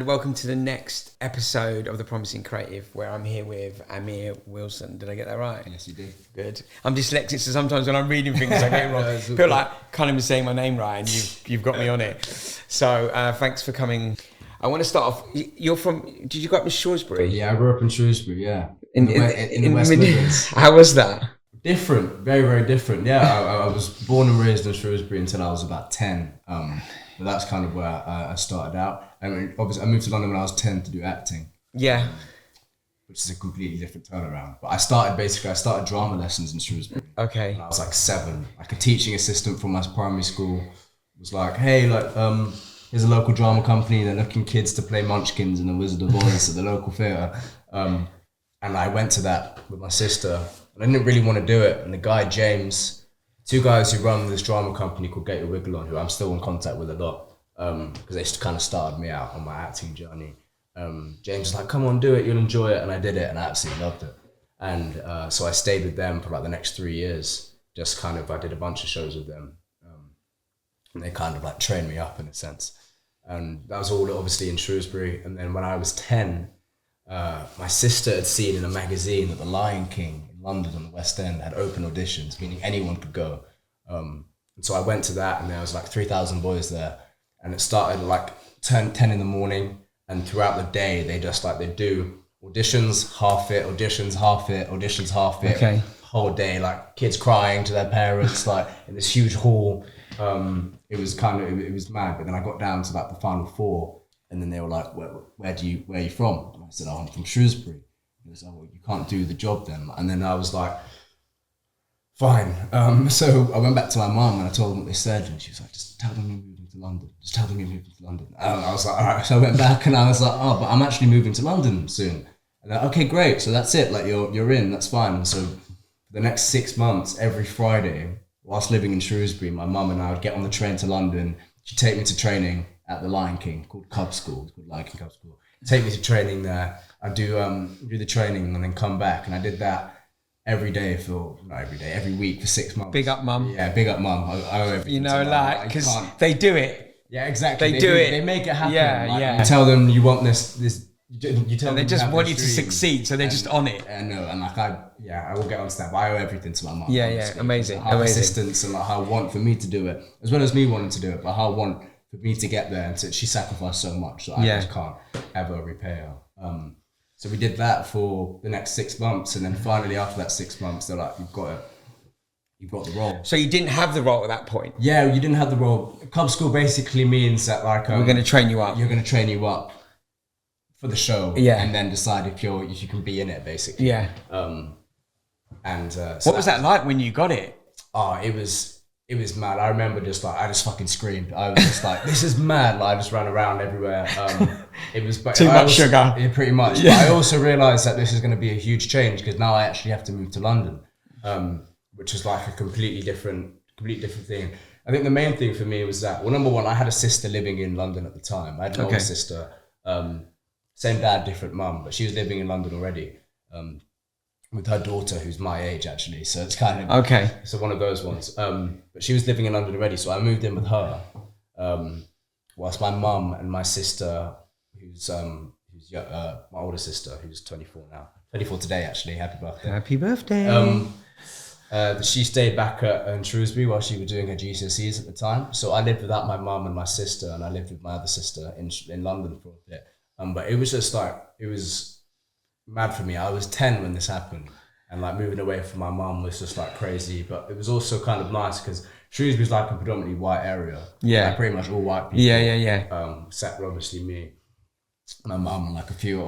welcome to the next episode of The Promising Creative, where I'm here with Amir Wilson. Did I get that right? Yes, you did. Good. I'm dyslexic, so sometimes when I'm reading things, I get it wrong. I feel like Colin was saying my name right, and you've got me on it. So thanks for coming. I want to start off. You're from? Did you grow up in Shrewsbury? Yeah, I grew up in Shrewsbury. Yeah, in the West Midlands. How was that? Different, very, very different. Yeah, I was born and raised in Shrewsbury until I was about 10. But that's kind of where I started out. I mean, obviously, I moved to London when I was 10 to do acting. Yeah. Which is a completely different turnaround. But I started drama lessons in Shrewsbury. Okay. When I was like 7. Like a teaching assistant from my primary school was like, hey, like, here's a local drama company. They're looking kids to play Munchkins and The Wizard of Oz at the local theatre. And I went to that with my sister. And I didn't really want to do it. And the guy, James... 2 guys who run this drama company called Get Your Wiggle On, who I'm still in contact with a lot, because they kind of started me out on my acting journey. James was like, come on, do it, you'll enjoy it. And I did it and I absolutely loved it. And so I stayed with them for like the next 3 years. Just kind of, I did a bunch of shows with them. And they kind of like trained me up in a sense. And that was all obviously in Shrewsbury. And then when I was 10, my sister had seen in a magazine that The Lion King London on the West End had open auditions, meaning anyone could go. And so I went to that, and there was like 3,000 boys there. And it started like 10 in the morning, and throughout the day, they do auditions, half it, auditions, half it, auditions, half it. Okay. Whole day, like kids crying to their parents, like in this huge hall. It was mad. But then I got down to like the final 4, and then they were like, where are you from? And I said, oh, I'm from Shrewsbury. He was like, well, you can't do the job then. And then I was like, fine. So I went back to my mum and I told them what they said, and she was like, just tell them you're moving to London. Just tell them you're moving to London. And I was like, all right. So I went back and I was like, oh, but I'm actually moving to London soon. And they're like, okay, great. So that's it. Like you're in. That's fine. And so for the next 6 months, every Friday, whilst living in Shrewsbury, my mum and I would get on the train to London. She'd take me to training at the Lion King, called Cub School. It's called Lion King Cub School. Take me to training there. I do the training and then come back, and I did that every week for 6 months. Big up, mum. Yeah, big up, mum. I owe everything. You know, like, because they do it. Yeah, exactly. They do it. They make it happen. Yeah, like, yeah. You tell them you want this. You tell them they just want you to dream. succeed, so they're just on it. Yeah, no, and like I will get onto that. But I owe everything to my mum. Yeah, honestly. Amazing. Her assistance and like how I want for me to do it, as well as me wanting to do it, but how I want for me to get there. And she sacrificed so much that I just can't ever repay her. So we did that for the next 6 months, and then finally after that 6 months, they're like, you've got the role. So you didn't have the role at that point? Yeah, you didn't have the role. Cub School basically means that like we're going to train you up. You're going to train you up for the show, and then decide if you can be in it, basically. Yeah. So what was that like when you got it? Oh, it was mad. I remember I just fucking screamed. I was just like, this is mad. Like, I just ran around everywhere. It was too much sugar. Yeah, pretty much. Yeah. But I also realised that this is going to be a huge change, because now I actually have to move to London, which is like a completely different thing. I think the main thing for me was that, well, number one, I had a sister living in London at the time. I had an older sister, same dad, different mum, but she was living in London already. With her daughter, who's my age actually, so it's kind of so one of those ones. But she was living in London already, so I moved in with her. Whilst my mum and my sister, who's my older sister, who's 24 now, 24 today actually. Happy birthday! Happy birthday! She stayed back in Shrewsbury while she was doing her GCSEs at the time. So I lived without my mum and my sister, and I lived with my other sister in London for a bit. But it was just like, it was mad for me. I was 10 when this happened, and like moving away from my mum was just like crazy. But it was also kind of nice because Shrewsbury's like a predominantly white area. Yeah, like pretty much all white people. Yeah. Except for obviously me, my mum, and like a few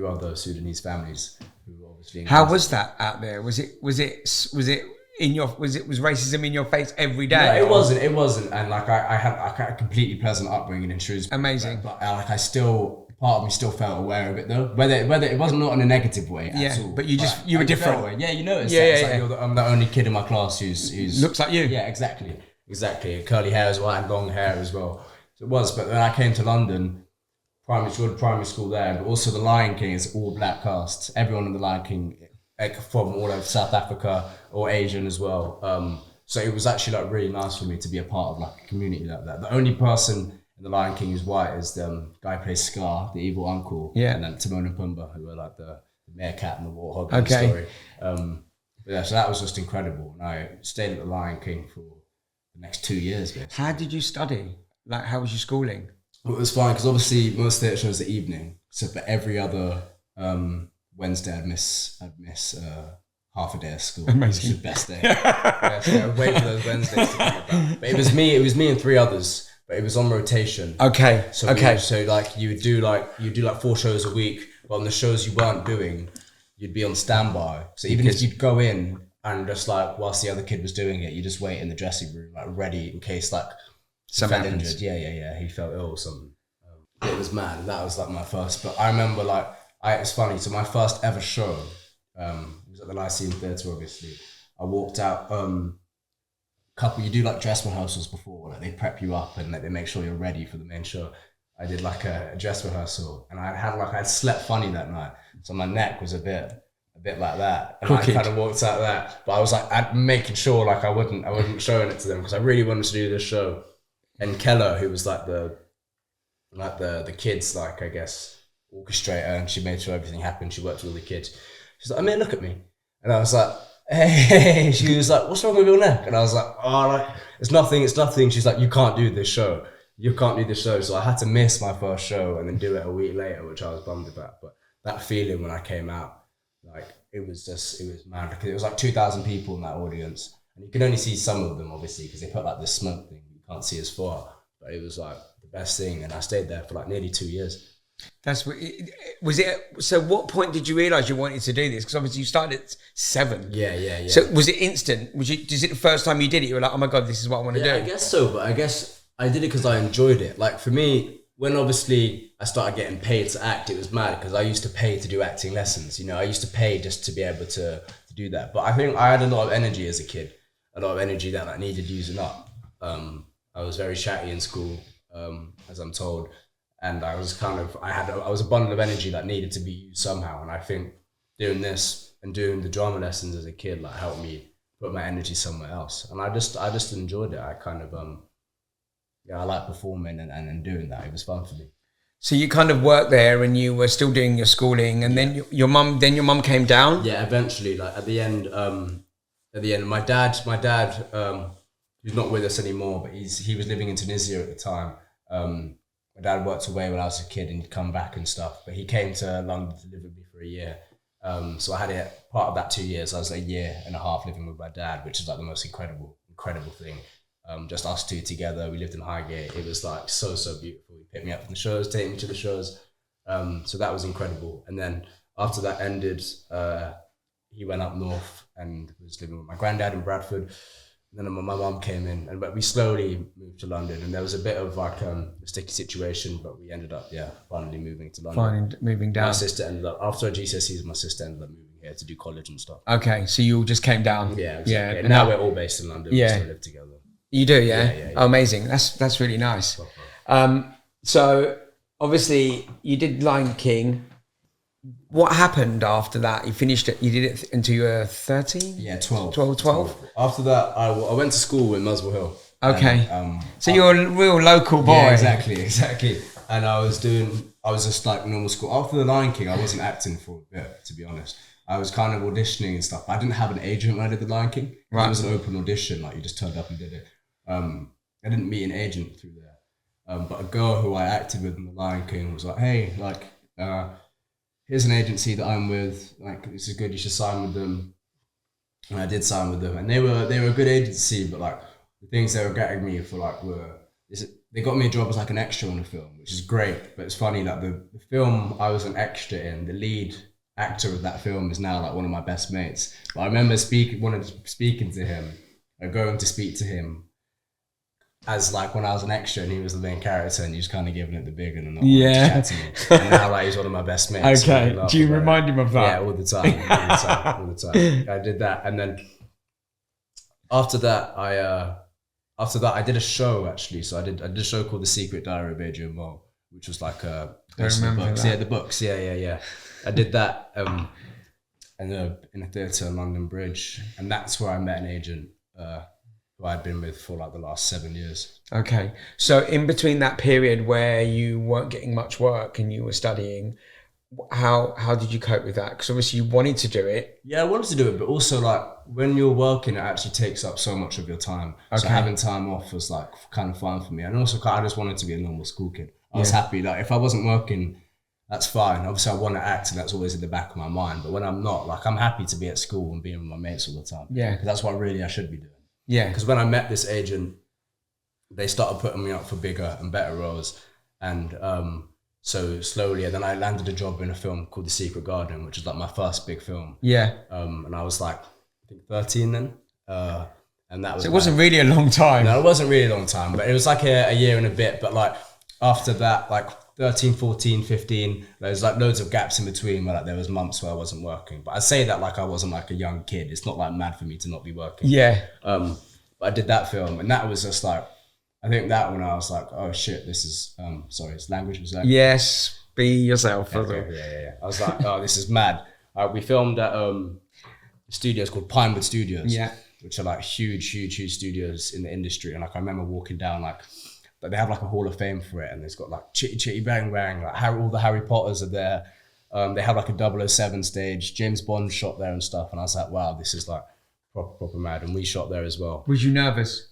other Sudanese families who were obviously. How was that out there? Was it in your was racism in your face every day? No, it wasn't. And like I had a completely pleasant upbringing in Shrewsbury. Amazing. But like I still. Part of me still felt aware of it though, whether it wasn't not in a negative way at all. But you were different. Yeah, you noticed. Like I'm the only kid in my class who's looks like you. Yeah, exactly. Curly hair as well and long hair as well. So it was. But when I came to London, primary school there, but also the Lion King is all black cast. Everyone in the Lion King, like from all over South Africa or Asian as well. So it was actually like really nice for me to be a part of like a community like that. The only person in The Lion King, who's white, is the guy who plays Scar, the evil uncle. Yeah. And then Timon and Pumbaa, who are like the meerkat and the warthog in the story. But yeah, so that was just incredible. And I stayed at The Lion King for the next 2 years, basically. How did you study? Like, how was your schooling? Well, it was fine, because obviously most theatre shows are evening. So for every other Wednesday, I'd miss half a day of school. Amazing. Which was the best day. So I'd wait for those Wednesdays to come about. But it was me and 3 others. But it was on rotation. Okay. So like you would do like 4 shows a week, but on the shows you weren't doing, you'd be on standby. So even if you'd go in and just like whilst the other kid was doing it, you just wait in the dressing room, like ready in case like something felt injured. Yeah. He felt ill or something. It was mad. That was like my first. But I remember it's funny. So my first ever show was at the Lyceum Theatre. Obviously, I walked out. You do like dress rehearsals before, like they prep you up and like they make sure you're ready for the main show. I did like a dress rehearsal, and I slept funny that night, so my neck was a bit like that, and Crooked. I kind of walked out that. But I was like making sure like I wasn't showing it to them, because I really wanted to do this show. And Keller, who was like the kids, like I guess orchestrator, and she made sure everything happened. She worked with all the kids. She's like, Amir, look at me, and I was like, hey, she was like, what's wrong with your neck? And I was like, oh, like, it's nothing. She's like, you can't do this show. So I had to miss my first show and then do it a week later, which I was bummed about. But that feeling when I came out, like, it was mad, because it was like 2,000 people in that audience. And you can only see some of them, obviously, because they put like this smoke thing. You can't see as far. But it was like the best thing. And I stayed there for like nearly 2 years. That's what was it. So what point did you realise you wanted to do this? Because obviously you started at 7. Yeah. So was it instant? Is it the first time you did it, you were like, oh my God, this is what I want to do? I guess so, but I guess I did it because I enjoyed it. Like for me, when obviously I started getting paid to act, it was mad, because I used to pay to do acting lessons. You know, I used to pay just to be able to do that. But I think I had a lot of energy as a kid, a lot of energy that I needed using up. I was very chatty in school, as I'm told. And I was I was a bundle of energy that needed to be used somehow. And I think doing this and doing the drama lessons as a kid like helped me put my energy somewhere else. And I just enjoyed it. I kind of I like performing and doing that. It was fun for me. So you kind of worked there, and you were still doing your schooling, and then your mum came down. Yeah, eventually, like at the end, my dad, who's not with us anymore, but he was living in Tunisia at the time. My dad worked away when I was a kid, and he'd come back and stuff. But he came to London to live with me for a year. So I had it part of that 2 years. I was a year and a half living with my dad, which is like the most incredible thing. Just us two together. We lived in Highgate. It was like so beautiful. He picked me up from the shows, take me to the shows. So that was incredible. And then after that ended, he went up north and was living with my granddad in Bradford. And then my mum came in, but we slowly moved to London, and there was a bit of like a sticky situation, but we ended up, finally moving to London. Moving down. My sister ended up, after her GCSEs, my sister ended up moving here to do college and stuff. Okay, so you all just came down. Yeah, exactly. Yeah. And now we're all based in London. Yeah. We still live together. You do, yeah? Yeah. Oh, amazing. That's really nice. So obviously you did Lion King. What happened after that? You finished it. You did it until you were 13? Yeah, 12. 12? After that, I went to school in Muswell Hill. Okay. So you're a real local boy. Yeah, exactly. And I was just like normal school. After the Lion King, I wasn't acting for a bit, to be honest. I was kind of auditioning and stuff. I didn't have an agent when I did the Lion King. Right. It was an open audition, like you just turned up and did it. I didn't meet an agent through there. But a girl who I acted with in the Lion King was like, hey, like, here's an agency that I'm with, like, this is good, you should sign with them. And I did sign with them, and they were a good agency, but like the things they were getting me for like they got me a job as like an extra on the film, which is great. But it's funny that the film I was an extra in, the lead actor of that film is now like one of my best mates. But I remember speaking to him, going to speak to him as like when I was an extra and he was the main character, and he was kind of giving it the big and not chat to me. And now like he's one of my best mates. Okay. Do you remind him of that? Yeah, all the time. I did that, and then after that I did a show actually. So I did a show called The Secret Diary of Adrian, which was like a books. Yeah, the books. Yeah. I did that in a theatre in London Bridge, and that's where I met an agent. who I'd been with for like the last 7 years. Okay. So in between that period where you weren't getting much work and you were studying, how did you cope with that? Because obviously you wanted to do it. Yeah, I wanted to do it, but also like when you're working, it actually takes up so much of your time. Okay. So having time off was like kind of fun for me. And also I just wanted to be a normal school kid. I was happy. Like if I wasn't working, that's fine. Obviously I want to act and that's always in the back of my mind. But when I'm not, like I'm happy to be at school and being with my mates all the time. Yeah. Because that's what really I should be doing. Yeah. Because when I met this agent, they started putting me up for bigger and better roles. And so slowly, and then I landed a job in a film called The Secret Garden, which was like my first big film. Yeah. And I was like, I think 13 then. And that was. So it wasn't really a long time. No, it wasn't really a long time, but it was like a year and a bit. But like after that, like 13, 14, 15, there's like loads of gaps in between where like there was months where I wasn't working. But I say that like I wasn't like a young kid. It's not like mad for me to not be working. Yeah. But I did that film, and that was just like, I think that when I was like, oh shit, this is, sorry, it's language, was that? Yes, be yourself. Okay, yeah. I was like, oh, this is mad. We filmed at studios called Pinewood Studios, which are like huge studios in the industry. And like, I remember walking down like they have like a Hall of Fame for it, and it's got like Chitty Chitty Bang Bang, like all the Harry Potters are there. They have like a 007 stage, James Bond shot there and stuff. And I was like, wow, this is like proper mad. And we shot there as well. Was you nervous?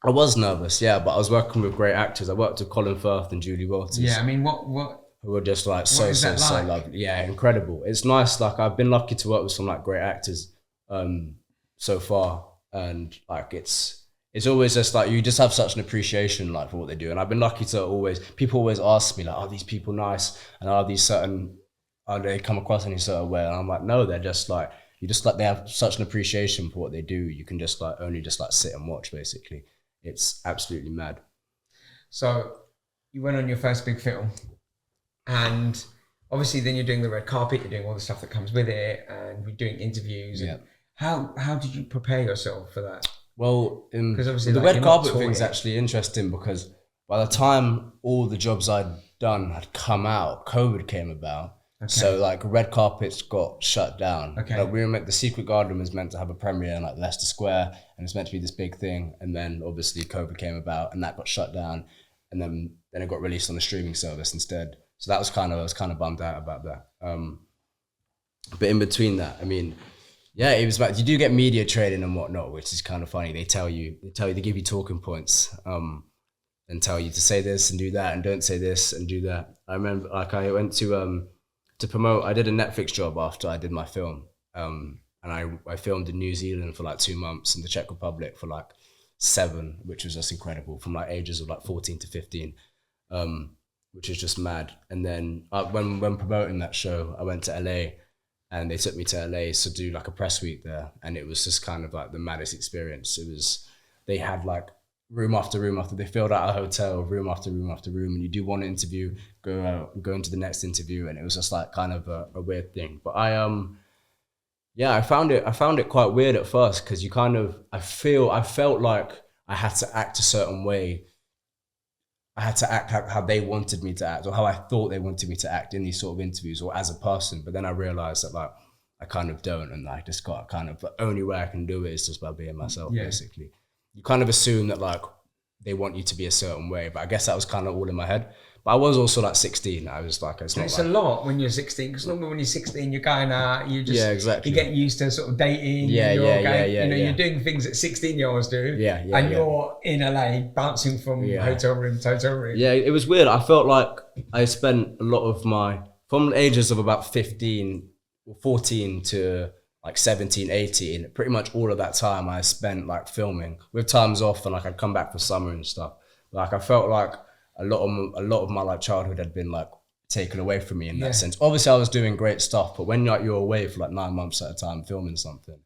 I was nervous, yeah, but I was working with great actors. I worked with Colin Firth and Julie Walters. Yeah, I mean, what? Who were just like so lovely. Yeah, incredible. It's nice. Like I've been lucky to work with some like great actors, so far, and like it's always just like you just have such an appreciation like for what they do. And I've been lucky to people always ask me like, are these people nice? And are they come across any certain way? And I'm like, no, they're just like they have such an appreciation for what they do. You can just like only just like sit and watch basically. It's absolutely mad. So you went on your first big film, and obviously then you're doing the red carpet, you're doing all the stuff that comes with it, and you're doing interviews. Yeah. How did you prepare yourself for that? Well, because obviously the red carpet thing is actually interesting because by the time all the jobs I'd done had come out, COVID came about. Okay. So like red carpets got shut down. Okay. Like The Secret Garden was meant to have a premiere in like Leicester Square, and it's meant to be this big thing. And then obviously COVID came about, and that got shut down, and then it got released on the streaming service instead. So I was kind of bummed out about that. But in between that, I mean, yeah, it was like you do get media training and whatnot, which is kind of funny. They give you talking points, and tell you to say this and do that, and don't say this and do that. I remember like I went to promote, I did a Netflix job after I did my film. And I filmed in New Zealand for like 2 months, and the Czech Republic for like 7, which was just incredible, from like ages of like 14 to 15, which is just mad. And then when promoting that show, I went to LA, and they took me to LA to do like a press week there. And it was just kind of like the maddest experience. They had like room after room after, they filled out a hotel, room after room after room, and you do one interview, go out, go into the next interview, and it was just like kind of a weird thing. But I found it quite weird at first, because I felt like I had to act a certain way. I had to act how they wanted me to act, or how I thought they wanted me to act in these sort of interviews, or as a person. But then I realized that like I kind of don't, and I just got kind of, the only way I can do it is just by being myself, basically. You kind of assume that like they want you to be a certain way, but I guess that was kind of all in my head. But I was also like 16. I was like, it's a lot when you're 16, because normally when you're 16, you're going out, you get used to sort of dating. You're doing things that 16-year-olds do. And you're in LA bouncing from hotel room to hotel room. Yeah, it was weird. I felt like I spent a lot of from the ages of about 15 or 14 to like 17, 18, pretty much all of that time I spent like filming, with times off, and like I'd come back for summer and stuff. Like I felt like a lot of my like childhood had been like taken away from me in that sense. Obviously I was doing great stuff, but when like you're away for like 9 months at a time filming something,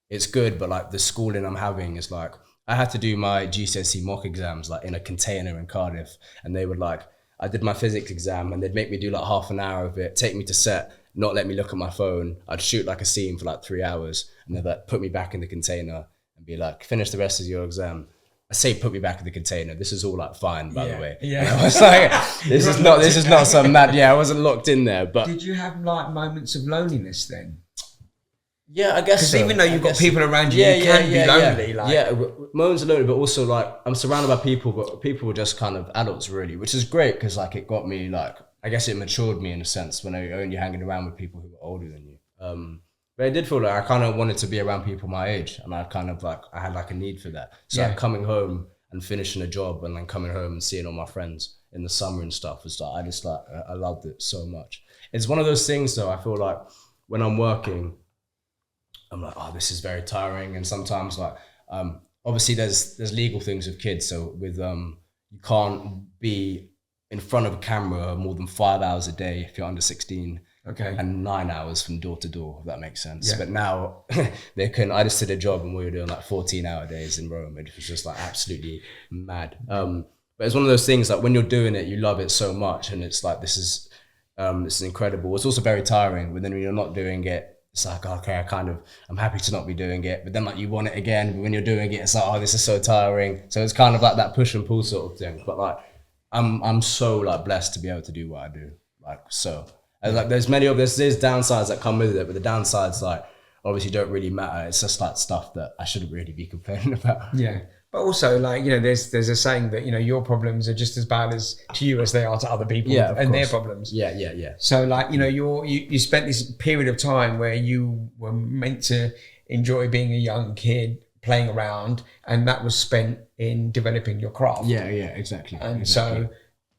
it's good, but like the schooling I'm having is like, I had to do my GCSE mock exams like in a container in Cardiff, and they would like, I did my physics exam and they'd make me do like half an hour of it, take me to set, not let me look at my phone. I'd shoot like a scene for like 3 hours, and they'd like put me back in the container and be like, finish the rest of your exam. I say put me back in the container. This is all like fine, by the way. Yeah. And I was like, this is not some mad. Yeah, I wasn't locked in there. But did you have like moments of loneliness then? Yeah, I guess because even though you've got people around you, you can be lonely. Moments are lonely, but also like I'm surrounded by people, but people were just kind of adults really, which is great because like it got me like, I guess it matured me in a sense when you're only hanging around with people who are older than you. But I did feel like I kind of wanted to be around people my age, and I had like a need for that. So like coming home and finishing a job and then coming home and seeing all my friends in the summer and stuff was like, I loved it so much. It's one of those things though, I feel like when I'm working, I'm like, oh, this is very tiring. And sometimes like, obviously there's legal things with kids. So with, you can't be in front of a camera more than 5 hours a day if you're under 16. Okay. And 9 hours from door to door, if that makes sense. Yeah. But now I just did a job and we were doing like 14-hour days in Rome. It was just like absolutely mad. But it's one of those things like when you're doing it, you love it so much. And it's like, this is incredible. It's also very tiring, but then when you're not doing it, it's like, okay, I'm happy to not be doing it. But then like you want it again, but when you're doing it, it's like, oh, this is so tiring. So it's kind of like that push and pull sort of thing. But like, I'm so like blessed to be able to do what I do. Like, so. And like there's downsides that come with it, but the downsides like obviously don't really matter. It's just like stuff that I shouldn't really be complaining about. Yeah. But also like, you know, there's a saying that, you know, your problems are just as bad to you as they are to other people and their problems. Yeah. So like, you know, you spent this period of time where you were meant to enjoy being a young kid, playing around, and that was spent in developing your craft. Yeah, exactly. And so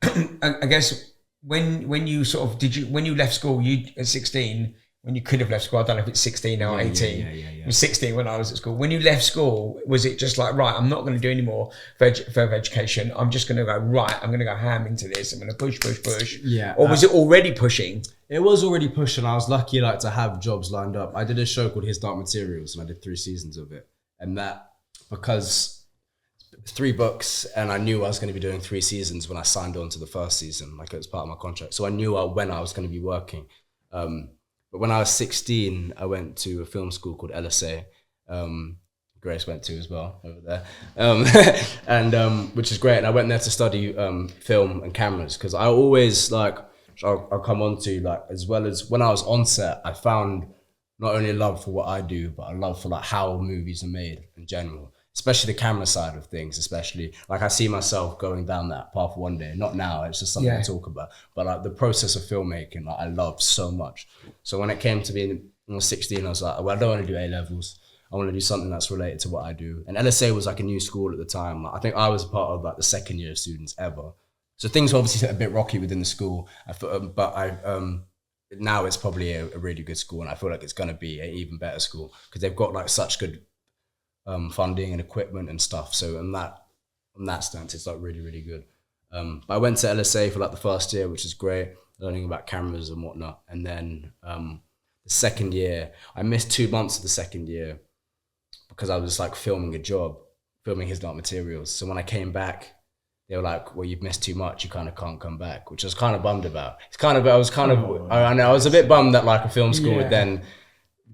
I guess when you sort of when you left school, you at 16, when you could have left school, I don't know if it's 16 or 18. Yeah. It was 16 when I was at school. When you left school, was it just like, right, I'm not going to do any more further education. I'm just going to go, right, I'm going to go ham into this. I'm going to push. Yeah. Or was it already pushing? It was already pushing. I was lucky like to have jobs lined up. I did a show called His Dark Materials and I did 3 seasons of it. And that, because 3 books, and I knew I was going to be doing 3 seasons when I signed on to the first season, like it was part of my contract. So I knew when I was going to be working. But when I was 16, I went to a film school called LSA. Grace went to as well over there, and which is great. And I went there to study film and cameras because I always like. I'll come on to like as well as when I was on set, I found not only a love for what I do, but a love for like how movies are made in general. Especially the camera side of things, especially like I see myself going down that path one day. Not now, it's just something to talk about. But like the process of filmmaking, like I love so much. So when it came to being 16, I was like, well, I don't want to do A-levels. I want to do something that's related to what I do. And LSA was like a new school at the time. Like, I think I was a part of like the second year students ever. So things were obviously a bit rocky within the school. Now it's probably a really good school, and I feel like it's going to be an even better school because they've got like such good funding and equipment and stuff. So on that stance, it's like really, really good. But I went to LSA for like the first year, which is great, learning about cameras and whatnot. And then the second year, I missed 2 months of the second year because I was like filming His Dark Materials. So when I came back, they were like, well, you've missed too much, you kind of can't come back, which I was kind of bummed about. I was a bit bummed that like a film school would then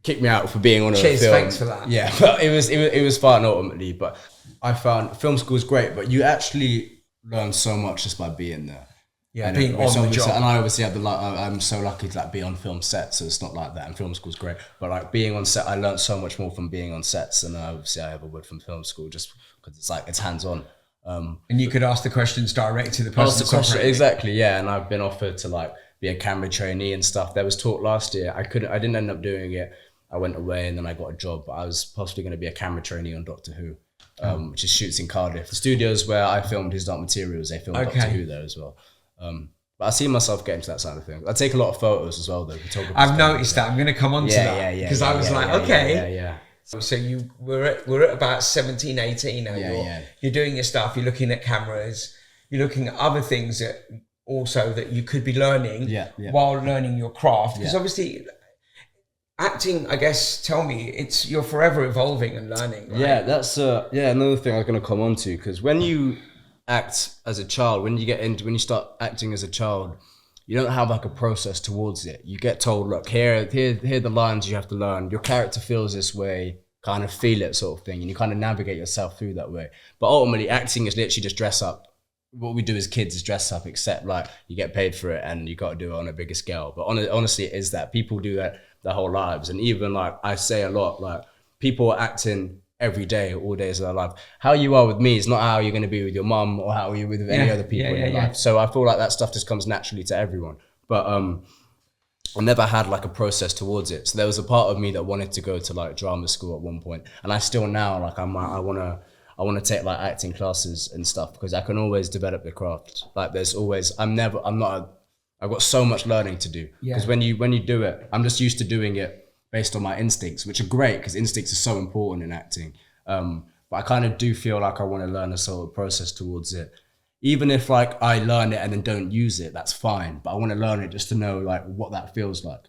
kick me out for being on a film. Thanks for that. Yeah, but it was fun ultimately. But I found film school is great, but you actually learn so much just by being there. Yeah, and being on the job. And I obviously have I'm so lucky to like be on film sets, so it's not like that. And film school's great, but like being on set, I learned so much more from being on sets than obviously I ever would from film school, just because it's like it's hands on. And you could ask the questions direct to the person. Exactly, yeah. And I've been offered to like be a camera trainee and stuff. There was talk last year. I didn't end up doing it. I went away and then I got a job, but I was possibly going to be a camera trainee on Doctor Who, which is shoots in Cardiff. The studios where I filmed His Dark Materials, they filmed Doctor Who there as well. But I see myself getting to that side of things. I take a lot of photos as well, though. I've noticed that. I'm going to come on to that because I was okay. So you we're at about 17, 18 now. You're doing your stuff. You're looking at cameras. You're looking at other things that you could be learning while learning your craft. Because obviously, acting, I guess, tell me, you're forever evolving and learning. Right? Yeah, that's another thing I was going to come on to, because when you act as a child, when you start acting as a child, you don't have like a process towards it. You get told, look, here are the lines you have to learn. Your character feels this way, kind of feel it sort of thing. And you kind of navigate yourself through that way. But ultimately, acting is literally just dress up what we do as kids is dress up, except like you get paid for it and you got to do it on a bigger scale. But honestly, it is that people do that their whole lives. And even like I say a lot, like people are acting every day, all days of their life. How you are with me is not how you're going to be with your mum or how are you with any other people in your life. So I feel like that stuff just comes naturally to everyone. But I never had like a process towards it. So there was a part of me that wanted to go to like drama school at one point, and I still now like I want to take like acting classes and stuff because I can always develop the craft. Like there's always I've got so much learning to do because when you do it, I'm just used to doing it based on my instincts, which are great because instincts are so important in acting. But I kind of do feel like I want to learn a sort of process towards it. Even if like I learn it and then don't use it, that's fine. But I want to learn it just to know like what that feels like.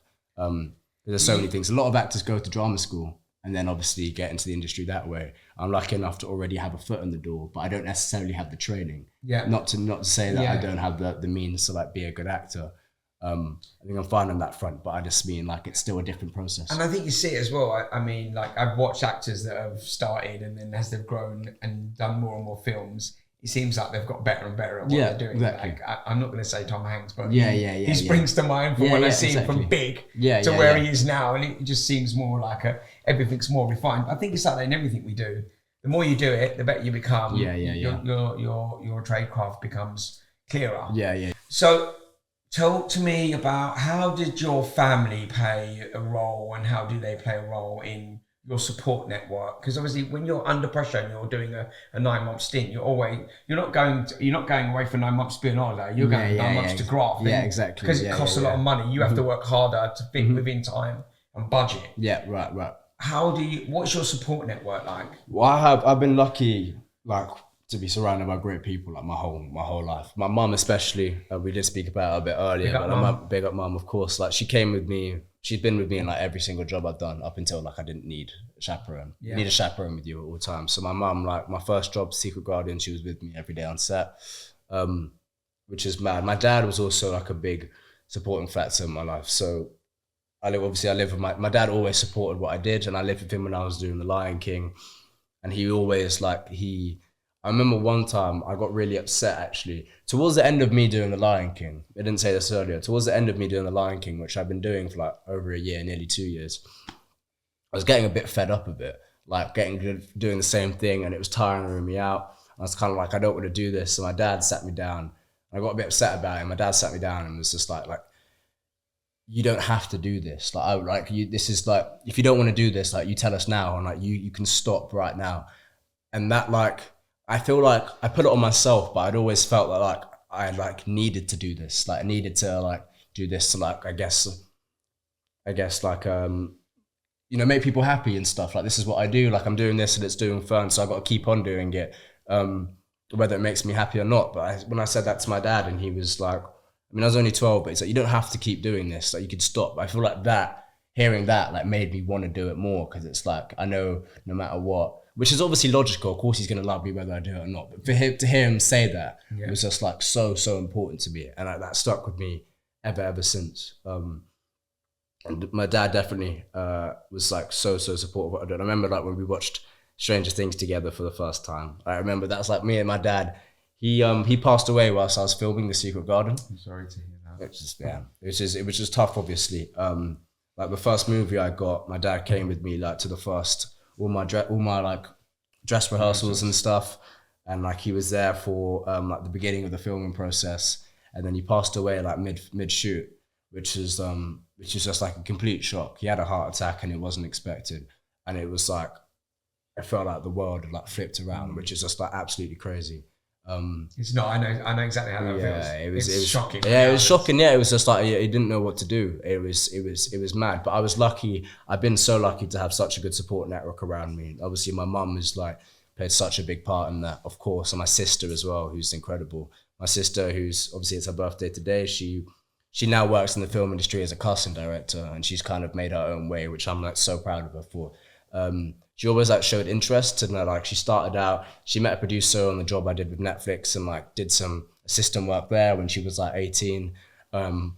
There's so many things. A lot of actors go to drama school and then obviously get into the industry that way. I'm lucky enough to already have a foot in the door, but I don't necessarily have the training. Not to say that I don't have the means to like be a good actor. I think I'm fine on that front, but I just mean like it's still a different process. And I think you see it as well. I mean, like I've watched actors that have started and then as they've grown and done more and more films, it seems like they've got better and better at what they're doing. Exactly. Like, I'm not going to say Tom Hanks, but he springs to mind from when I see him from Big to where he is now, and it just seems more like everything's more refined. I think it's like that in everything we do. The more you do it, the better you become. Your trade craft becomes clearer. So, talk to me about how did your family play a role, and how do they play a role in your support network? Because obviously when you're under pressure and you're doing a 9-month stint, you're not going away for 9 months to be an holiday. You're going 9 months to graft. Exactly. Because it costs a lot of money. You have to work harder to fit within time and budget. Right. What's your support network like? Well, I've been lucky like to be surrounded by great people like my whole life. My mum especially, we did speak about it a bit earlier, big up mum, of course. Like she's been with me in like every single job I've done up until like I didn't need a chaperone. You need a chaperone with you at all times. So my mum, like my first job, Secret Guardian, she was with me every day on set, which is mad. My dad was also like a big supporting factor in my life. So I live with my dad always supported what I did, and I lived with him when I was doing The Lion King, and he always I remember one time I got really upset actually. Towards the end of me doing The Lion King, I didn't say this earlier, towards the end of me doing The Lion King, which I've been doing for like over a year, nearly 2 years, I was getting a bit fed up of it, like doing the same thing, and it was tiring me out. I was kind of like, I don't want to do this. So my dad sat me down. I got a bit upset about it. My dad sat me down and was just like, you don't have to do this. This is like, if you don't want to do this, like you tell us now, and like you can stop right now. And that like, I feel like I put it on myself, but I'd always felt like I like needed to do this. Like I needed to like do this to like, I guess like, make people happy and stuff. Like this is what I do. Like I'm doing this and it's doing fun. So I got to keep on doing it, whether it makes me happy or not. But when I said that to my dad, and he was like, I was only 12, but he's like, you don't have to keep doing this. Like you could stop. I feel like hearing that like made me want to do it more. Cause it's like, I know no matter what, which is obviously logical. Of course he's going to love me whether I do it or not. But to hear him say that, it was just like so important to me. And that stuck with me ever since. And my dad definitely was like so supportive of what I did. I remember like when we watched Stranger Things together for the first time. I remember that's like me and my dad. He passed away whilst I was filming The Secret Garden. I'm sorry to hear that. It was just tough, obviously. Like the first movie I got, my dad came with me like to the first all my like dress rehearsals and stuff, and like he was there for like the beginning of the filming process, and then he passed away like mid shoot, which is just like a complete shock. He had a heart attack and it wasn't expected, and it was like I felt like the world had like flipped around, which is just like absolutely crazy. It's not. I know exactly how that feels. It was shocking. Yeah, it was shocking. Yeah, it was just like he didn't know what to do. It was mad. But I was lucky. I've been so lucky to have such a good support network around me. Obviously, my mum has like played such a big part in that, of course, and my sister as well, who's incredible. My sister, who's obviously it's her birthday today. She now works in the film industry as a casting director, and she's kind of made her own way, which I'm like so proud of her for. She always like showed interest, and like she started out, she met a producer on the job I did with Netflix and like did some assistant work there when she was like 18. And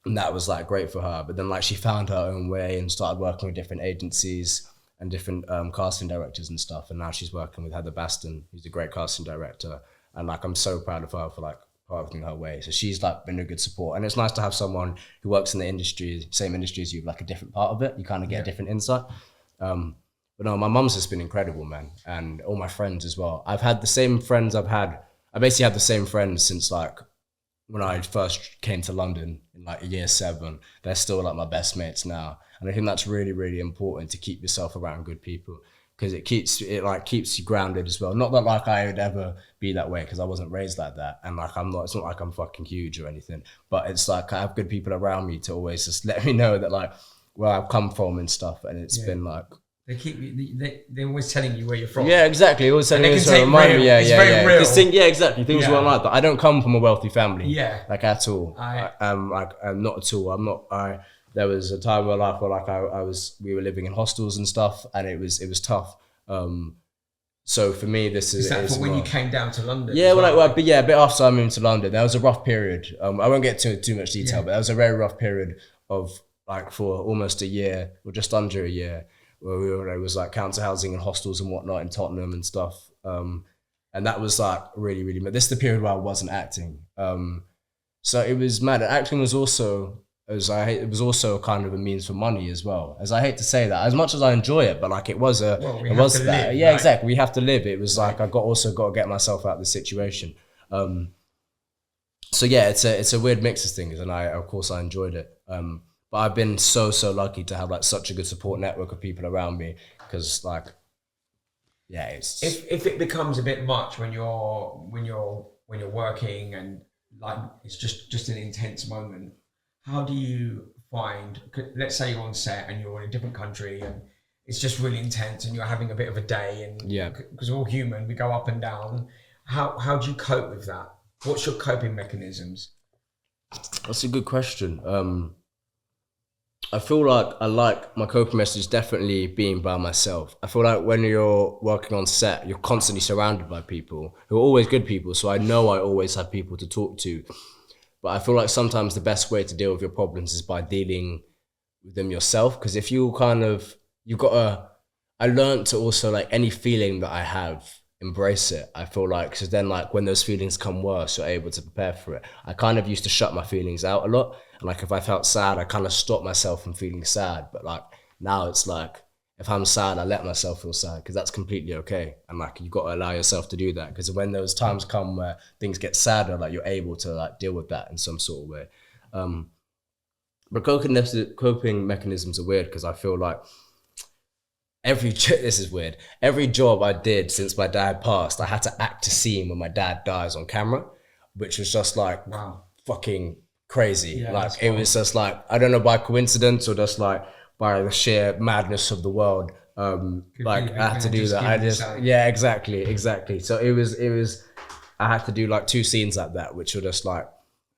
that was like great for her. But then like she found her own way and started working with different agencies and different casting directors and stuff. And now she's working with Heather Baston, who's a great casting director. And like, I'm so proud of her for like paving her way. So she's like been a good support. And it's nice to have someone who works in the industry, same industry as you, like a different part of it. You kind of get a different insight. But no, my mum's just been incredible, man. And all my friends as well. I've had the same friends I basically had the same friends since like when I first came to London in like year 7. They're still like my best mates now. And I think that's really, really important to keep yourself around good people, because it keeps you grounded as well. Not that like I would ever be that way, because I wasn't raised like that. And like it's not like I'm fucking huge or anything, but it's like I have good people around me to always just let me know that like where I've come from and stuff. And it's been like, they're always telling you where you're from. Yeah, exactly. Always telling me to remind me. Yeah, exactly. Things weren't like that. I don't come from a wealthy family. Yeah, like at all. I'm not at all. I'm not. There was a time in my life where like we were living in hostels and stuff, and it was tough. So for me, this is that for when you came down to London? Yeah, a bit after I moved to London, there was a rough period. I won't get too much detail, but there was a very rough period of like for almost a year or just under a year, where it was like council housing and hostels and whatnot in Tottenham and stuff. And that was like really, really mad. This is the period where I wasn't acting. So it was mad. Acting was also, it was also kind of a means for money as well. As I hate to say that, as much as I enjoy it, but like it was that. Yeah, exactly. We have to live. It was like I also got to get myself out of the situation. So yeah, it's a weird mix of things, and of course I enjoyed it. But I've been so lucky to have like such a good support network of people around me, because like, yeah, it's if it becomes a bit much when you're working and like it's just an intense moment, how do you find, let's say you're on set and you're in a different country and it's just really intense and you're having a bit of a day, and because we're all human, we go up and down. How do you cope with that? What's your coping mechanisms? That's a good question. I feel like my coping message is definitely being by myself. I feel like when you're working on set, you're constantly surrounded by people who are always good people. So I know I always have people to talk to. But I feel like sometimes the best way to deal with your problems is by dealing with them yourself. Because if I learned to also like any feeling that I have, embrace it. I feel like, because then like when those feelings come worse, you're able to prepare for it. I kind of used to shut my feelings out a lot. And like if I felt sad, I kind of stopped myself from feeling sad. But like now it's like, if I'm sad, I let myself feel sad, because that's completely okay. And like you've got to allow yourself to do that, because when those times come where things get sadder, like you're able to like deal with that in some sort of way. But coping mechanisms are weird, because I feel like this is weird. Every job I did since my dad passed, I had to act a scene when my dad dies on camera, which was just like, wow, fucking crazy. Yeah, like it was just like, I don't know, by coincidence or just like by the sheer madness of the world. Like I had to do that. Yeah, exactly. So it was, I had to do like 2 scenes like that, which were just like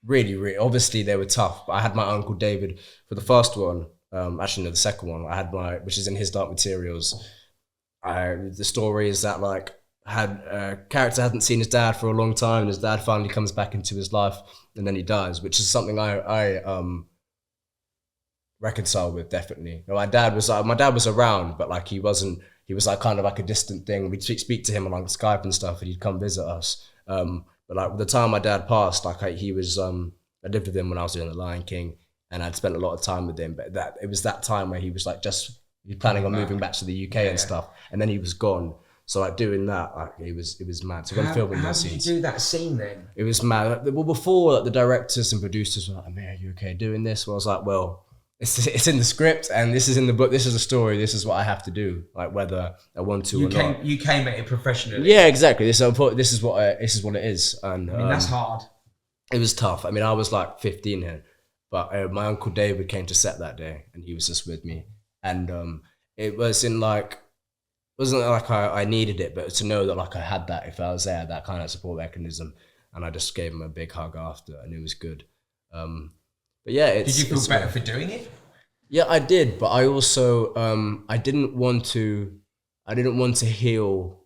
really, really, obviously they were tough. But I had my Uncle David for the first one. Actually, no, the second one. I had which is in His Dark Materials. The story is that like character hadn't seen his dad for a long time, and his dad finally comes back into his life, and then he dies, which is something I reconcile with, definitely. My dad was around, but like he was like kind of like a distant thing. We'd speak to him on like Skype and stuff, and he'd come visit us. But like the time my dad passed, like I lived with him when I was doing The Lion King, and I'd spent a lot of time with him. But it was that time where he was like he was planning on moving back to the UK and stuff, and then he was gone. So like doing that, like it was mad. So when filming those scenes, how did you do that scene then? It was mad. Well, before like, the directors and producers were like, "Amir, are you okay doing this?" Well, I was like, "Well, it's in the script, and this is in the book. This is the story. This is what I have to do. Like whether I want to or not." You came at it professionally. Yeah, exactly. This is what it is. And I mean, that's hard. It was tough. I mean, I was like 15 here, but my Uncle David came to set that day, and he was just with me, and it wasn't like I needed it, but to know that like I had that, if I was there, that kind of support mechanism, and I just gave him a big hug after, and it was good. But yeah, did you feel better for doing it? Yeah, I did, but I also I didn't want to heal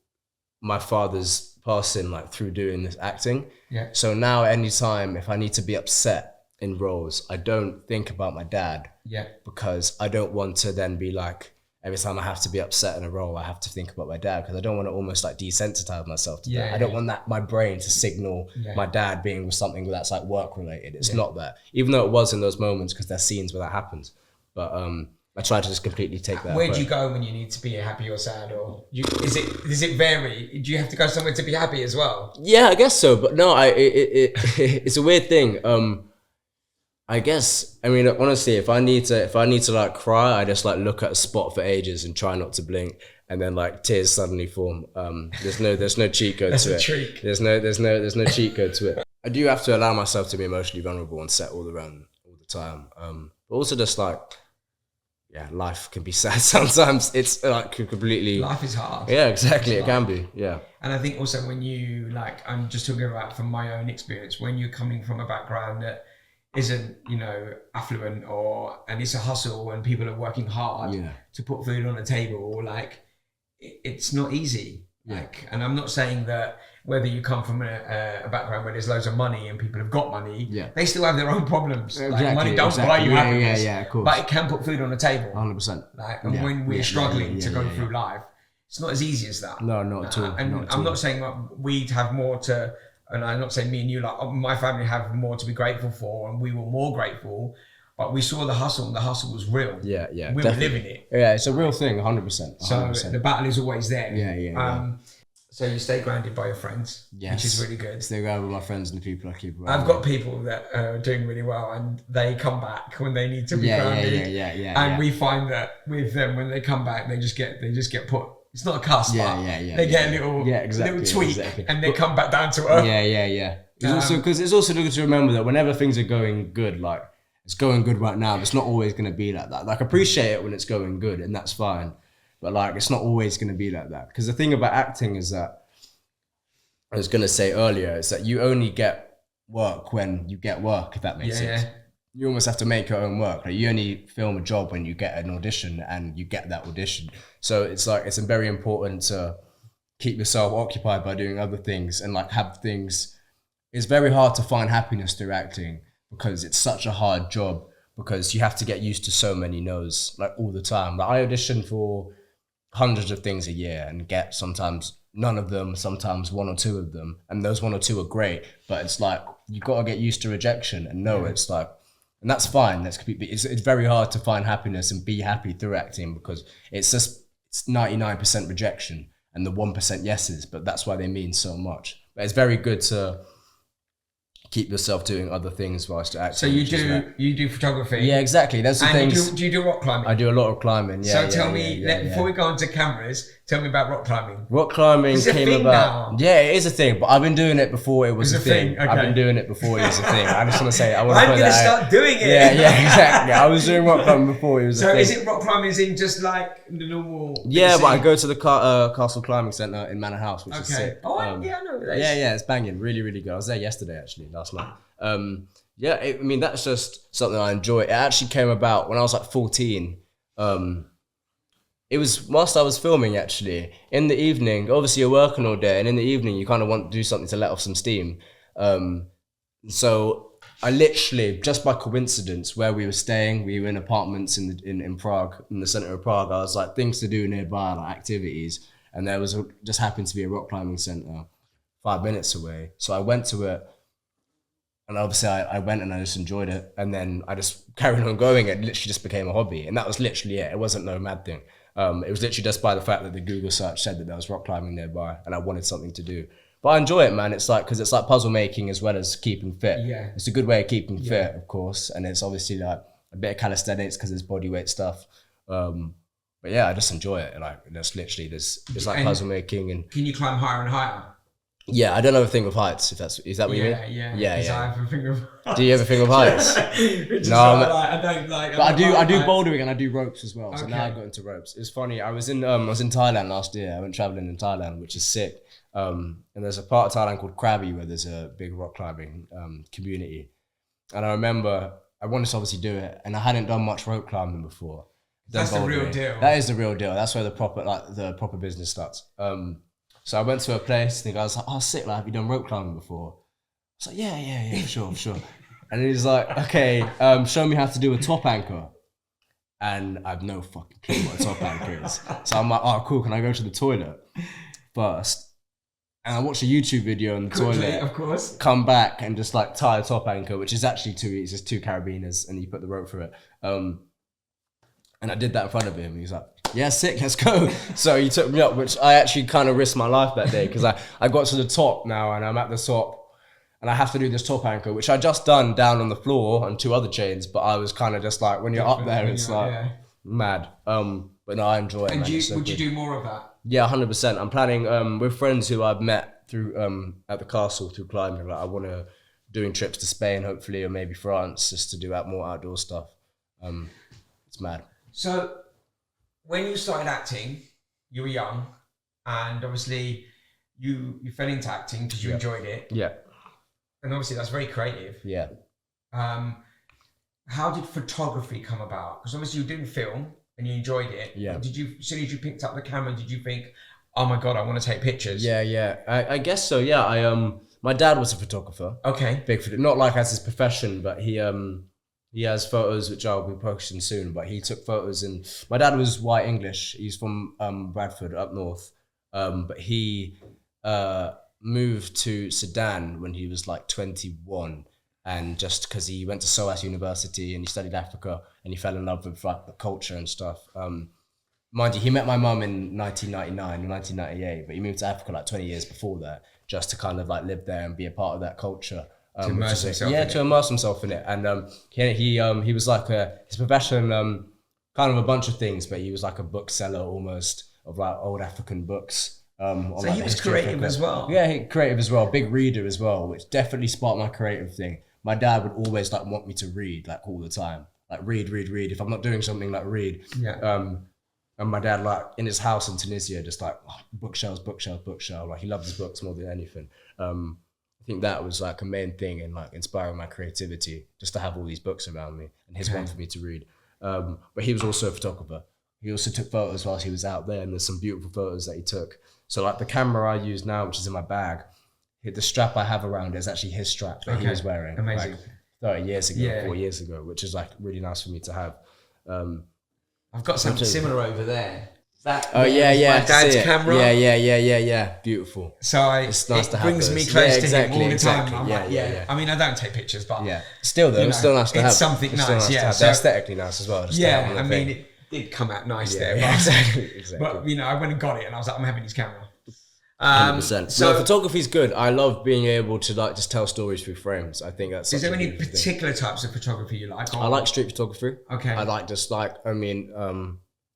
my father's passing like through doing this acting. Yeah. So now, anytime if I need to be upset in roles, I don't think about my dad. Yeah. Because I don't want to then be like, every time I have to be upset in a role, I have to think about my dad, because I don't want to almost like desensitize myself to that. I don't want my brain to signal my dad being with something that's like work related. It's not that, even though it was in those moments, because there's scenes where that happens. But I try to just completely take that. Where do you go when you need to be happy or sad, or does it vary? Do you have to go somewhere to be happy as well? Yeah, I guess so. But no, it's a weird thing. I guess, I mean, honestly, if I need to like cry, I just like look at a spot for ages and try not to blink, and then like tears suddenly form. There's no cheat code to it. Trick. There's no cheat code to it. I do have to allow myself to be emotionally vulnerable and set all the time. But also just like, life can be sad sometimes. It's like completely. Life is hard. Yeah, exactly. It can be. Yeah. And I think also when you I'm just talking about from my own experience, when you're coming from a background that isn't, affluent and it's a hustle and people are working hard to put food on the table, like it's not easy. And I'm not saying that whether you come from a background where there's loads of money and people have got money, they still have their own problems. Like money don't buy you happiness, of course. but it can put food on the table. 100%. And when we're struggling to go through life, it's not as easy as that. No, not at all. And I'm not saying that we'd have more to. And I'm not saying me and you, like my family have more to be grateful for, and we were more grateful, but we saw the hustle, and the hustle was real. Yeah, we were living it. Yeah, it's a real thing, 100%. So the battle is always there. Yeah. So you stay grounded by your friends, which is really good. Stay grounded with my friends and the people I keep around. I've got people that are doing really well, and they come back when they need to be grounded. And we find that with them, when they come back, they just get put. It's not a cuss, but they get a little tweak, and they come back down to earth. Yeah. It's also good to remember that whenever things are going good, like it's going good right now, it's not always going to be like that. Like appreciate it when it's going good, and that's fine. But like it's not always going to be like that. Because the thing about acting is that, I was going to say earlier, is that you only get work when you get work. If that makes sense. You almost have to make your own work. Like you only film a job when you get an audition and you get that audition. So it's like, it's very important to keep yourself occupied by doing other things and like have things. It's very hard to find happiness through acting because it's such a hard job, because you have to get used to so many no's like all the time. Like I audition for hundreds of things a year and get sometimes none of them, sometimes one or two of them. And those one or two are great, but it's like, you got to get used to rejection and know it's like, and that's fine. It's very hard to find happiness and be happy through acting, because it's 99% rejection and the 1% yeses, but that's why they mean so much. But it's very good to keep yourself doing other things whilst acting. So you do photography? Yeah, exactly. That's the thing. Do you do rock climbing? I do a lot of climbing. Yeah. So tell me, before we go on to cameras, tell me about rock climbing. Rock climbing came about. Now. Yeah, it is a thing, but I've been doing it before it was a thing. Okay. I've been doing it before it was a thing. I just want to say, I'm going to start doing it. Yeah, exactly. I was doing rock climbing before it was a thing. So is it rock climbing as in just like the normal? Yeah, but I go to the Castle Climbing Centre in Manor House, which is sick. Oh, I know that. Yeah, it's banging. Really, really good. I was there yesterday, actually, last night. I mean, that's just something I enjoy. It actually came about when I was like 14. It was whilst I was filming, actually. In the evening, obviously you're working all day, and in the evening you kind of want to do something to let off some steam. So I literally, just by coincidence, where we were staying, we were in apartments in Prague, in the centre of Prague. I was like, things to do nearby, like activities, and there was just happened to be a rock climbing centre 5 minutes away. So I went to it. And obviously I went and I just enjoyed it. And then I just carried on going. It literally just became a hobby. And that was literally it. It wasn't no mad thing. It was literally just by the fact that the Google search said that there was rock climbing nearby and I wanted something to do. But I enjoy it, man. It's like, because it's like puzzle making as well as keeping fit. Yeah. It's a good way of keeping fit, of course. And it's obviously like a bit of calisthenics because it's body weight stuff. But yeah, I just enjoy it. Like, there's literally, there's like puzzle making. And can you climb higher and higher? Yeah, I don't have a thing with heights. Is that what you mean? Yeah. I have a thing with heights. Do you have a thing with heights? No, I don't like. But I do bouldering and I do ropes as well. So now I got into ropes. It's funny. I was in Thailand last year. I went traveling in Thailand, which is sick. And there's a part of Thailand called Krabi where there's a big rock climbing community. And I remember I wanted to obviously do it, and I hadn't done much rope climbing before. That's the real deal. That is the real deal. That's where the proper business starts. So I went to a place, and the guy was like, "Oh, sick! Like, have you done rope climbing before?" I was like, "Yeah, for sure." And he's like, "Okay, show me how to do a top anchor." and I've no fucking clue what a top anchor is. So I'm like, oh, cool, can I go to the toilet first? And I watched a YouTube video in the toilet, of course, come back and just like tie a top anchor, which is actually it's just 2 carabiners and you put the rope through it. And I did that in front of him. He was like, yeah, sick, let's go. So he took me up, which I actually kind of risked my life that day because I got to the top now and I'm at the top and I have to do this top anchor, which I just done down on the floor on 2 other chains, but I was kind of just like, when you're up there, it's like mad. But no, I enjoy it. And would you do more of that? Yeah, 100%. I'm planning with friends who I've met through at the castle through climbing. Like I want to doing trips to Spain, hopefully, or maybe France, just to do more outdoor stuff. It's mad. So, when you started acting, you were young, and obviously you fell into acting because you enjoyed it. Yeah. And obviously that's very creative. Yeah. How did photography come about? Because obviously you didn't film and you enjoyed it. Yeah. As soon as you picked up the camera, did you think, oh my God, I want to take pictures? Yeah. I guess so. Yeah. My dad was a photographer. Okay. Not like as his profession, but he has photos which I'll be posting soon. But he took photos, and my dad was white English. He's from Bradford up north. But he moved to Sudan when he was like 21. And just because he went to SOAS University and he studied Africa and he fell in love with like the culture and stuff. Mind you, he met my mum in 1999 or 1998, but he moved to Africa like 20 years before that, just to kind of like live there and be a part of that culture. To immerse himself in it. To immerse himself in it. And he was like his profession, kind of a bunch of things, but he was like a bookseller almost of like old African books. So he was creative as well. Yeah, creative as well. Big reader as well, which definitely sparked my creative thing. My dad would always like want me to read like all the time, like read. If I'm not doing something, like read. Yeah. And my dad, like in his house in Tunisia, just like bookshelves. Like he loved his books more than anything. I think that was like a main thing in like inspiring my creativity, just to have all these books around me and his one for me to read. But he was also a photographer. He also took photos whilst he was out there, and there's some beautiful photos that he took. So like the camera I use now, which is in my bag, the strap I have around it is actually his strap that he was wearing. Amazing. Like 30 years ago, 4 years ago, which is like really nice for me to have. I've got something similar over there. My dad's camera. Yeah. Beautiful. So it's nice it to have brings those. me close to him all the exactly. time. Yeah. I mean, I don't take pictures, but still though, it's still nice to have. It's something nice. Yeah, they're aesthetically nice as well. I mean, it did come out nice there. Yeah, exactly. But I went and got it, and I was like, I'm having his camera. 100%. So photography's good. I love being able to like just tell stories through frames. I think that's. Is there any particular types of photography you like? I like street photography. Okay. I like just like a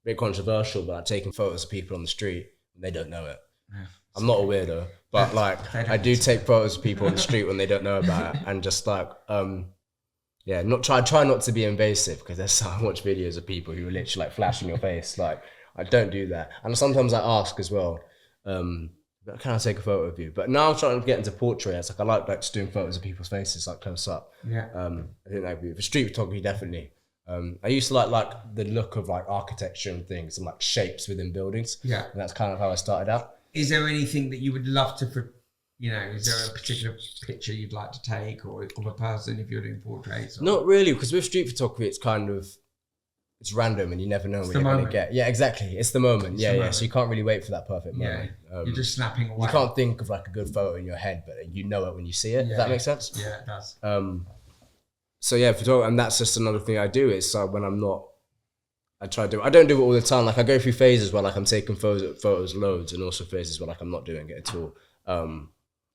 bit controversial, but like taking photos of people on the street and they don't know it. Yeah, I'm not a weirdo, but like I do take photos of people on the street when they don't know about it, and just like try not to be invasive, because there's so much videos of people who are literally like flashing your face. Like I don't do that, and sometimes I ask as well. Can I take a photo of you? But now I'm trying to get into portraits. Like I like just doing photos of people's faces, like close up. Yeah. I think that'd be for street photography, definitely. I used to like the look of like architecture and things and like shapes within buildings. Yeah. And that's kind of how I started out. Is there anything that you would love to, is there a particular picture you'd like to take, or of a person if you're doing portraits? Or? Not really, because with street photography, it's random and you never know what you're going to get. Yeah, exactly. It's the moment. Moment. So you can't really wait for that perfect moment. You're just snapping away. You can't think of like a good photo in your head, but you know it when you see it. Does that make sense? Yeah, it does. So yeah, photography, and that's just another thing I do. Is when I'm not, I don't do it all the time. Like I go through phases where like I'm taking photos loads, and also phases where like I'm not doing it at all.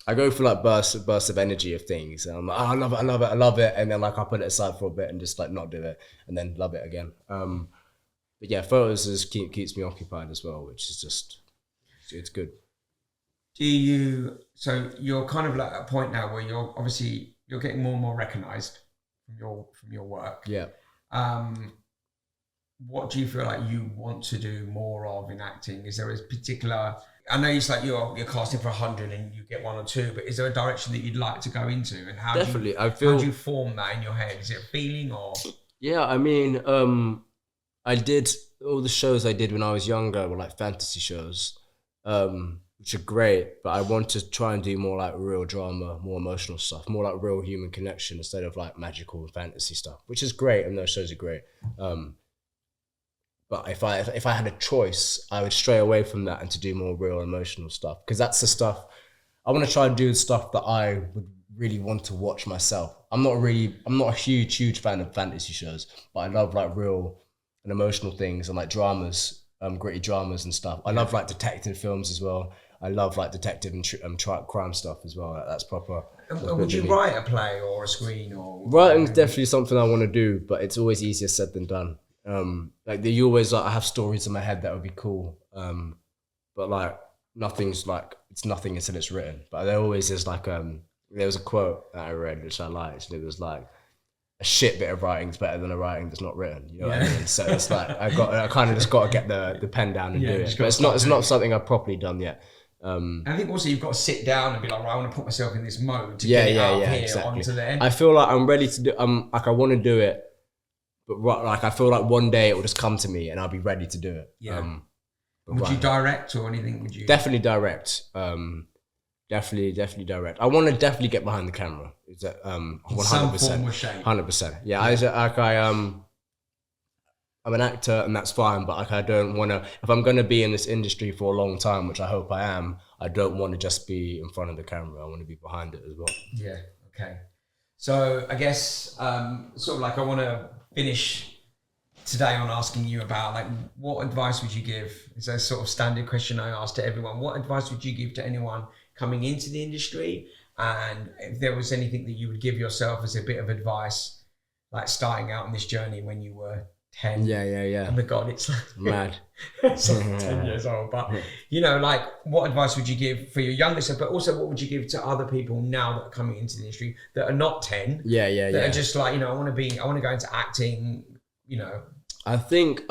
I go through like bursts of energy of things, and I'm like, I love it, and then like I put it aside for a bit and just like not do it, and then love it again. But yeah, photos just keeps me occupied as well, which is just, it's good. So you're kind of like at a point now where you're getting more and more recognised from your work. Yeah. What do you feel like you want to do more of in acting? Is there a particular? I know it's like you're casting for 100 and you get 1 or 2, but is there a direction that you'd like to go into? And how do you form that in your head? Is it a feeling or? Yeah, I mean, I did all the shows I did when I was younger were like fantasy shows, which are great, but I want to try and do more like real drama, more emotional stuff, more like real human connection instead of like magical and fantasy stuff, which is great, and those shows are great. But if I had a choice, I would stray away from that and to do more real emotional stuff, because that's the stuff I want to try and do. Stuff that I would really want to watch myself. I'm not a huge fan of fantasy shows, but I love like real and emotional things and like dramas, gritty dramas and stuff. I love like detective films as well. I love like detective and crime stuff as well. That's proper. Would you write a play or a screen or? Writing's definitely something I want to do, but it's always easier said than done. Like you always like I have stories in my head that would be cool, but like nothing's like it's nothing until it's written. But there always is like there was a quote that I read which I liked, and it was like, a shit bit of writing is better than a writing that's not written. You know what I mean? So it's like I kind of just got to get the pen down and do it. But it's not something I've properly done yet. I think also you've got to sit down and be like, right, I want to put myself in this mode to get it out of here exactly. onto the end. I feel like I'm ready to do. Like I want to do it, but like I feel like one day it will just come to me and I'll be ready to do it. Yeah. Would you direct or anything? Would you? Definitely direct. Definitely direct. I want to definitely get behind the camera. Is that 100%? Some form or shape. 100%. Yeah. I'm an actor and that's fine, but like I don't want to. If I'm going to be in this industry for a long time, which I hope I am, I don't want to just be in front of the camera. I want to be behind it as well. Yeah. Okay. So I guess sort of like I want to finish today on asking you about like what advice would you give? It's a sort of standard question I ask to everyone. What advice would you give to anyone coming into the industry? And if there was anything that you would give yourself as a bit of advice, like starting out on this journey when you were 10. Yeah. Oh my God, it's like mad. It's like 10 years old. But you know, like what advice would you give for your younger self, but also what would you give to other people now that are coming into the industry that are not 10? Yeah. That are just like, you know, I want to go into acting, you know. I think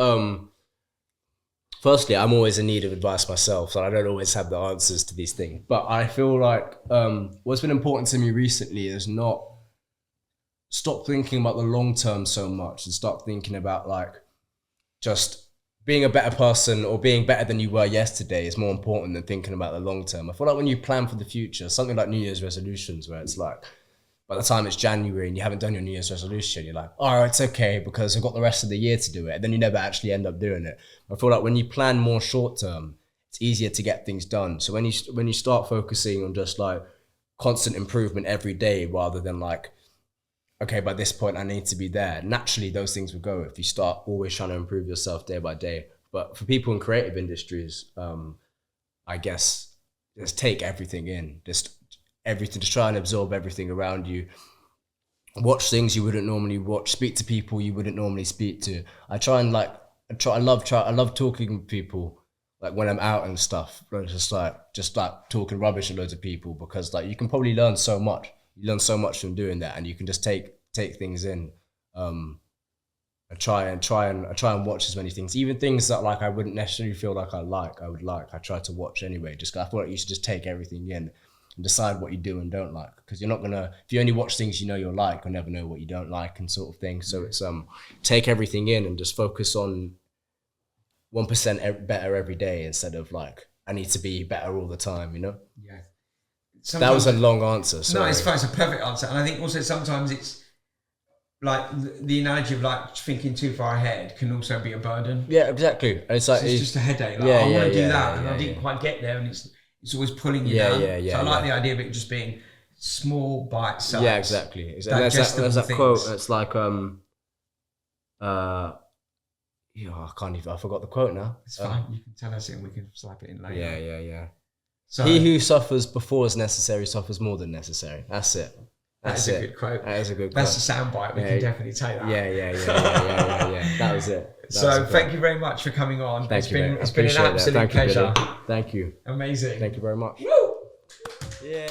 firstly, I'm always in need of advice myself, so I don't always have the answers to these things. But I feel like what's been important to me recently is not stop thinking about the long term so much and start thinking about like just being a better person or being better than you were yesterday is more important than thinking about the long term. I feel like when you plan for the future, something like New Year's resolutions, where it's like by the time it's January and you haven't done your New Year's resolution, you're like, oh, it's okay because I've got the rest of the year to do it. And then you never actually end up doing it. I feel like when you plan more short term, it's easier to get things done. So when you start focusing on just like constant improvement every day rather than like, okay, by this point I need to be there, naturally those things will go if you start always trying to improve yourself day by day. But for people in creative industries, I guess just take everything in, just try and absorb everything around you. Watch things you wouldn't normally watch, speak to people you wouldn't normally speak to. I love talking with people, like when I'm out and stuff, just like talking rubbish to loads of people, because like you can probably learn so much. You learn so much from doing that, and you can just take things in. I try and watch as many things, even things that like I wouldn't necessarily feel like I try to watch anyway. Just I feel like you should just take everything in and decide what you do and don't like, because you're not gonna, if you only watch things you know you'll like, you'll never know what you don't like and sort of thing. So it's take everything in and just focus on 1% better every day instead of like I need to be better all the time, you know? Yeah. Sometimes, that was a long answer. Sorry. No, it's fine. It's a perfect answer. And I think also sometimes it's like the analogy of like thinking too far ahead can also be a burden. Yeah, exactly. It's like it's just a headache. Like, I want to do that, and I didn't quite get there, and it's always pulling you down. So I like the idea of it just being small bite size. Yeah, exactly. And there's that quote. It's like I forgot the quote now. It's fine. You can tell us it and we can slap it in later. Yeah. So, he who suffers before is necessary suffers more than necessary. That's it. That's a good quote. That is a good quote. That's a soundbite. We can definitely take that. Yeah. That was it. Thank you very much for coming on. It's been an absolute pleasure. Thank you. Amazing. Thank you very much. Woo! Yeah.